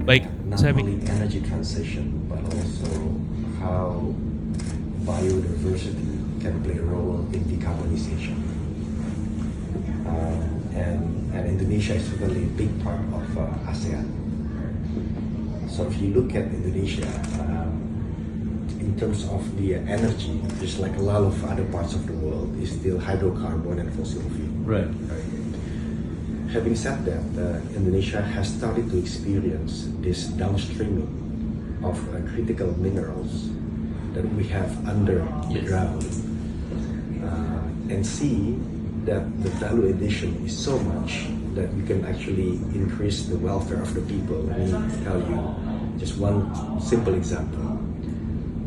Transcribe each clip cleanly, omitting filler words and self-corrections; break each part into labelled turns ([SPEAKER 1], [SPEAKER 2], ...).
[SPEAKER 1] Baik,
[SPEAKER 2] not
[SPEAKER 1] saya
[SPEAKER 2] only energy transition, but also how biodiversity can play a role in decarbonization. And Indonesia is certainly a big part of ASEAN. So if you look at Indonesia, in terms of the energy, just like a lot of other parts of the world, is still hydrocarbon and fossil fuel.
[SPEAKER 1] Right.
[SPEAKER 2] Having said that, Indonesia has started to experience this downstreaming of critical minerals that we have under the ground, and see that the value addition is so much that we can actually increase the welfare of the people. Let me tell you just one simple example.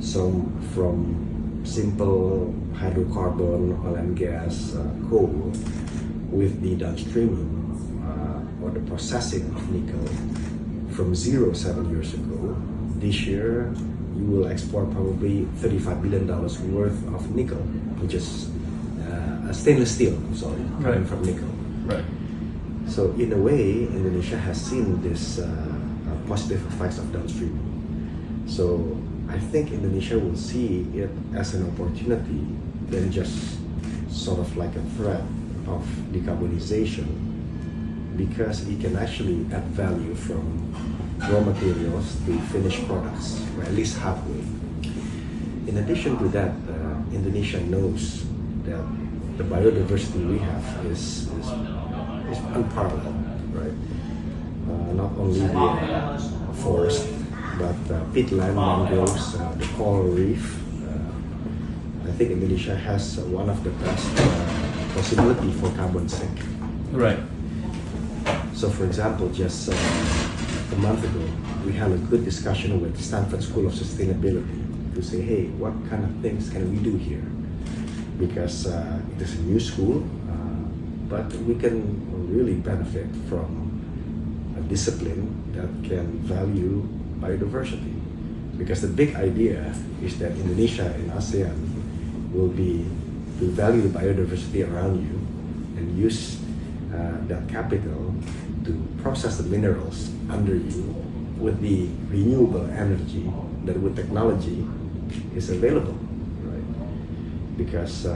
[SPEAKER 2] So from simple hydrocarbon, oil and gas, coal, with the downstreaming or the processing of nickel from 7 years ago, this year you will export probably $35 billion worth of nickel, which is stainless steel, coming from nickel.
[SPEAKER 1] Right.
[SPEAKER 2] So in a way, Indonesia has seen this positive effects of downstreaming. So I think Indonesia will see it as an opportunity than just sort of like a threat of decarbonization, because it can actually add value from raw materials to finished products, or at least halfway. In addition to that, Indonesia knows that the biodiversity we have is unparalleled, right? Not only the forest, but peatland, mangroves, the coral reef. I think Indonesia has one of the best possibility for carbon sink.
[SPEAKER 1] Right.
[SPEAKER 2] So, for example, just a month ago, we had a good discussion with Stanford School of Sustainability to say, hey, what kind of things can we do here? Because it is a new school, but we can really benefit from a discipline that can value biodiversity. Because the big idea is that Indonesia and ASEAN will be to value the biodiversity around you and use that capital to process the minerals under you with the renewable energy that with technology is available, right? Because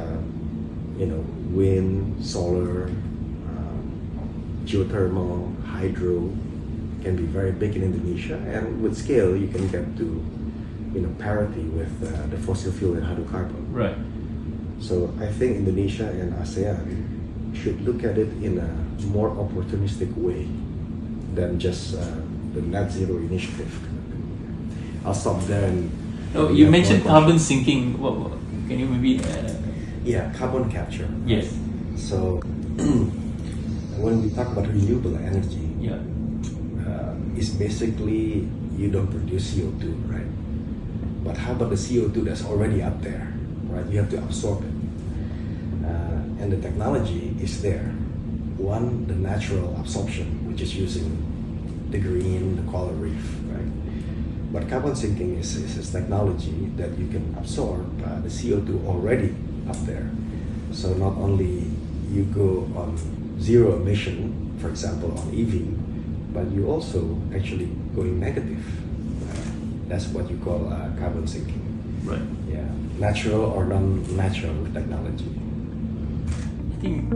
[SPEAKER 2] wind, solar, geothermal, hydro can be very big in Indonesia, and with scale you can get to parity with the fossil fuel and hydrocarbon.
[SPEAKER 1] Right.
[SPEAKER 2] So I think Indonesia and ASEAN should look at it in a more opportunistic way than just the net zero initiative. I'll stop there. And
[SPEAKER 1] you mentioned carbon sinking. Can you maybe?
[SPEAKER 2] Yeah, carbon capture.
[SPEAKER 1] Yes.
[SPEAKER 2] So when we talk about renewable energy, it's basically you don't produce CO2, right? But how about the CO2 that's already up there, right? You have to absorb it. And the technology is there. One, the natural absorption, which is using the green, the coral reef, right? But carbon sinking is technology that you can absorb the CO2 already up there. So not only you go on zero emission, for example, on EV, but you also actually going negative. That's what you call carbon sinking.
[SPEAKER 1] Right.
[SPEAKER 2] Yeah, natural or non-natural technology.
[SPEAKER 1] I think